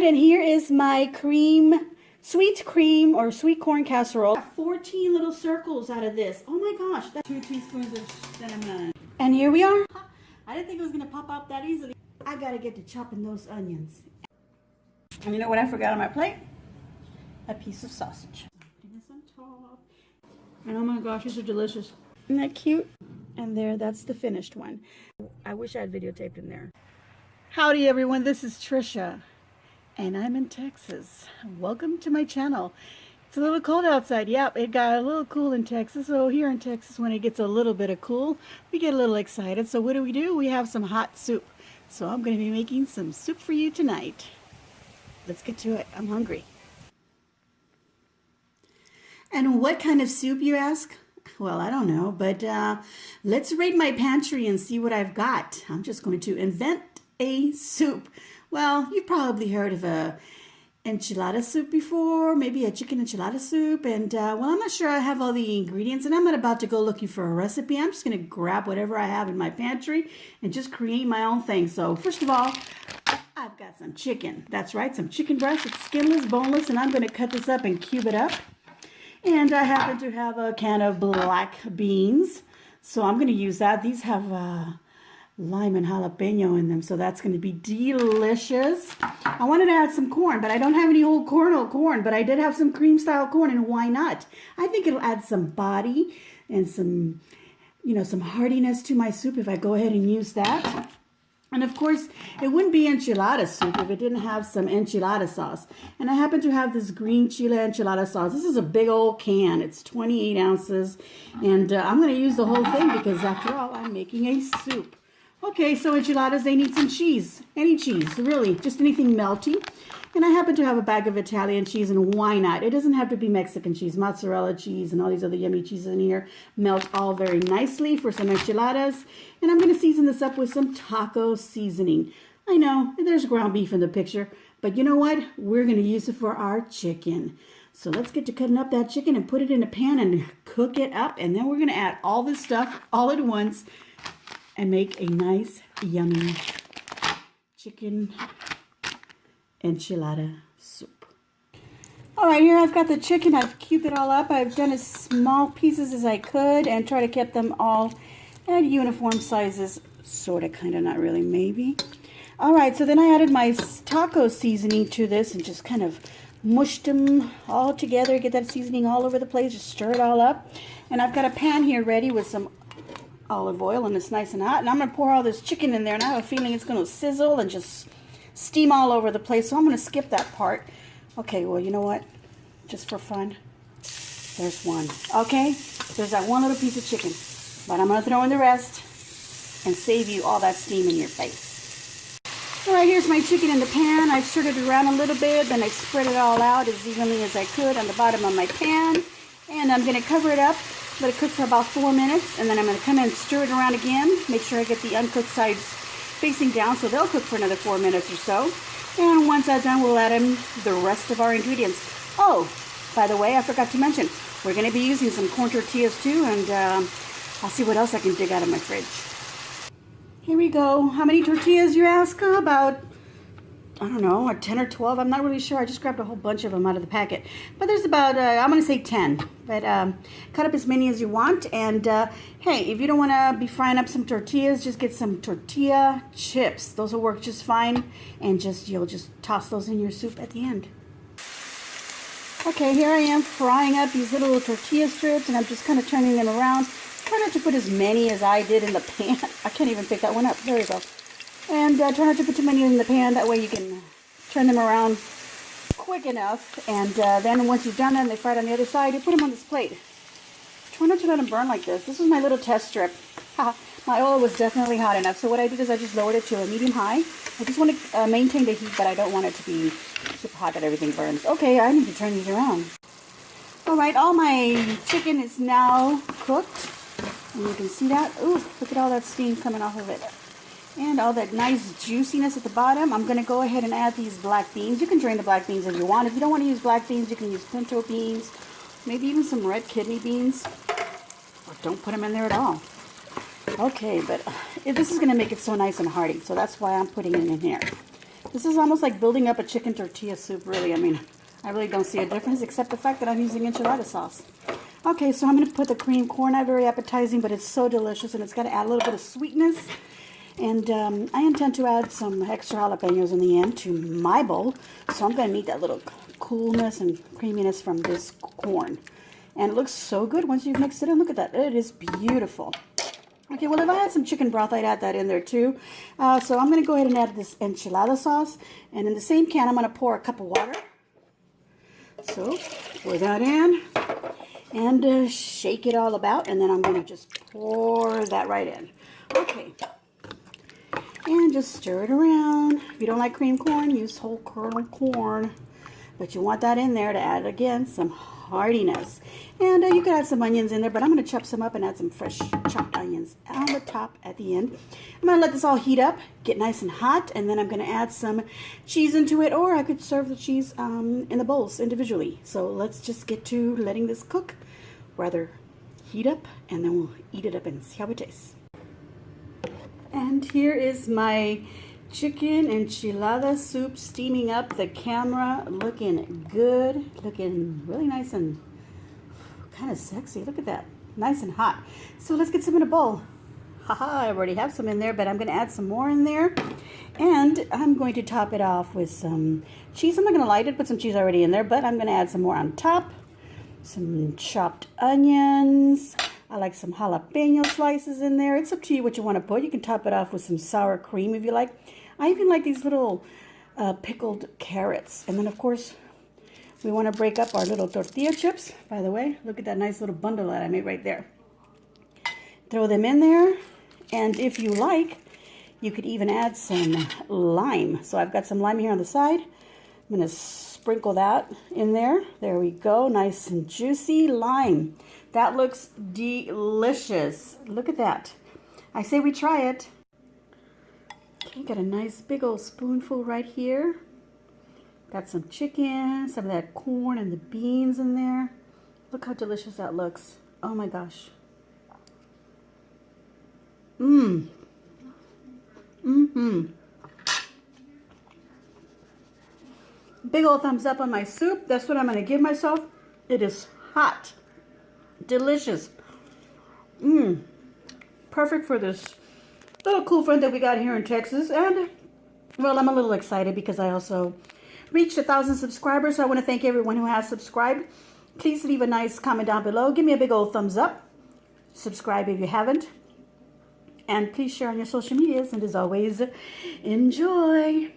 and here is my sweet cream or sweet corn casserole. I got 14 little circles out of this. Oh my gosh, that's 2 teaspoons of cinnamon. And here we are. I didn't think it was gonna pop out that easily. I gotta get to chopping those onions. And you know what I forgot on my plate? A piece of sausage. Putting this on top. And oh my gosh, these are delicious. Isn't that cute? And there, that's the finished one. I wish I had videotaped in there. Howdy everyone, this is Tricia. And I'm in Texas. Welcome to my channel. It's a little cold outside. Yep, it got a little cool in Texas. So here in Texas, when it gets a little bit of cool, we get a little excited. So what do? We have some hot soup. So I'm going to be making some soup for you tonight. Let's get to it. I'm hungry. And what kind of soup, you ask? Well, I don't know, but let's raid my pantry and see what I've got. I'm just going to invent a soup. Well, you've probably heard of a enchilada soup before, maybe a chicken enchilada soup, and well, I'm not sure I have all the ingredients, and I'm not about to go looking for a recipe. I'm just going to grab whatever I have in my pantry and just create my own thing. So first of all, I've got some chicken. That's right, some chicken breast. It's skinless, boneless, and I'm going to cut this up and cube it up. And I happen to have a can of black beans, so I'm going to use that. These have lime and jalapeno in them, so that's going to be delicious. I wanted to add some corn, but I don't have any whole corn, but I did have some cream style corn, and why not? I think it'll add some body and some, some heartiness to my soup if I go ahead and use that. And of course, it wouldn't be enchilada soup if it didn't have some enchilada sauce. And I happen to have this green chile enchilada sauce. This is a big old can. It's 28 ounces. And I'm going to use the whole thing because after all, I'm making a soup. Okay, so enchiladas, they need some cheese. Any cheese, really. Just anything melty. And I happen to have a bag of Italian cheese, and why not? It doesn't have to be Mexican cheese. Mozzarella cheese and all these other yummy cheeses in here melt all very nicely for some enchiladas. And I'm going to season this up with some taco seasoning. I know, there's ground beef in the picture, but you know what? We're going to use it for our chicken. So let's get to cutting up that chicken and put it in a pan and cook it up. And then we're going to add all this stuff all at once and make a nice, yummy chicken enchilada soup. All right, here I've got the chicken. I've cubed it all up. I've done as small pieces as I could and try to keep them all at uniform sizes. Sort of, kind of, not really, maybe. All right, so then I added my taco seasoning to this and just kind of mushed them all together. Get that seasoning all over the place. Just stir it all up. And I've got a pan here ready with some olive oil, and it's nice and hot. And I'm going to pour all this chicken in there, and I have a feeling it's going to sizzle and just steam all over the place. So I'm going to skip that part. Okay, well, you know what? Just for fun, there's one. Okay, there's that one little piece of chicken. But I'm going to throw in the rest and save you all that steam in your face. All right, here's my chicken in the pan. I've stirred it around a little bit, then I spread it all out as evenly as I could on the bottom of my pan. And I'm going to cover it up, let it cook for about 4 minutes, and then I'm going to come in and stir it around again. Make sure I get the uncooked sides facing down, so they'll cook for another 4 minutes or so. And once that's done, we'll add in the rest of our ingredients. Oh, by the way, I forgot to mention, we're going to be using some corn tortillas too, and I'll see what else I can dig out of my fridge. Here we go. How many tortillas, you ask? About, I don't know, 10 or 12. I'm not really sure. I just grabbed a whole bunch of them out of the packet. But there's about, I'm going to say 10. But cut up as many as you want. And hey, if you don't want to be frying up some tortillas, just get some tortilla chips. Those will work just fine. And you'll just toss those in your soup at the end. Okay, here I am frying up these little tortilla strips. And I'm just kind of turning them around. Try not to put as many as I did in the pan. I can't even pick that one up. There we go. And try not to put too many in the pan. That way you can turn them around quick enough. And then once you've done them, they fried on the other side, you put them on this plate. Try not to let them burn like this. This is my little test strip. My oil was definitely hot enough. So what I did is I just lowered it to a medium-high. I just want to maintain the heat, but I don't want it to be super hot that everything burns. Okay, I need to turn these around. All right, all my chicken is now cooked. And you can see that. Ooh, look at all that steam coming off of it. And all that nice juiciness at the bottom. I'm going to go ahead and add these black beans. You can drain the black beans if you want. If you don't want to use black beans, you can use pinto beans. Maybe even some red kidney beans. Or don't put them in there at all. Okay, but this is going to make it so nice and hearty. So that's why I'm putting it in here. This is almost like building up a chicken tortilla soup, really. I mean, I really don't see a difference except the fact that I'm using enchilada sauce. Okay, so I'm going to put the cream corn. Not very appetizing, but it's so delicious, and it's got to add a little bit of sweetness. And I intend to add some extra jalapenos in the end to my bowl. So I'm going to need that little coolness and creaminess from this corn. And it looks so good once you've mixed it in. Look at that. It is beautiful. Okay, well, if I had some chicken broth, I'd add that in there too. So I'm going to go ahead and add this enchilada sauce. And in the same can, I'm going to pour a cup of water. So pour that in and shake it all about. And then I'm going to just pour that right in. Okay. And just stir it around. If you don't like cream corn, use whole kernel corn. But you want that in there to add, again, some heartiness. And you could add some onions in there, but I'm going to chop some up and add some fresh chopped onions on the top at the end. I'm going to let this all heat up, get nice and hot, and then I'm going to add some cheese into it, or I could serve the cheese in the bowls individually. So let's just get to letting this cook, rather heat up, and then we'll eat it up and see how it tastes. And here is my chicken enchilada soup steaming up. The camera looking good, looking really nice and kind of sexy. Look at that, nice and hot. So let's get some in a bowl. Haha, I already have some in there, but I'm going to add some more in there. And I'm going to top it off with some cheese. I'm not going to light it, put some cheese already in there, but I'm going to add some more on top. Some chopped onions. I like some jalapeno slices in there. It's up to you what you want to put. You can top it off with some sour cream if you like. I even like these little pickled carrots. And then, of course, we want to break up our little tortilla chips. By the way, look at that nice little bundle that I made right there. Throw them in there. And if you like, you could even add some lime. So I've got some lime here on the side. I'm going to sprinkle that in there. There we go. Nice and juicy lime. That looks delicious. Look at that. I say we try it. Okay, got a nice big old spoonful right here. Got some chicken, some of that corn and the beans in there. Look how delicious that looks. Oh my gosh. Big old thumbs up on my soup. That's what I'm going to give myself. It is hot. Delicious. Perfect for this little cool front that we got here in Texas. And, well, I'm a little excited because I also reached 1,000 subscribers. So I want to thank everyone who has subscribed. Please leave a nice comment down below. Give me a big old thumbs up. Subscribe if you haven't. And please share on your social medias. And as always, enjoy.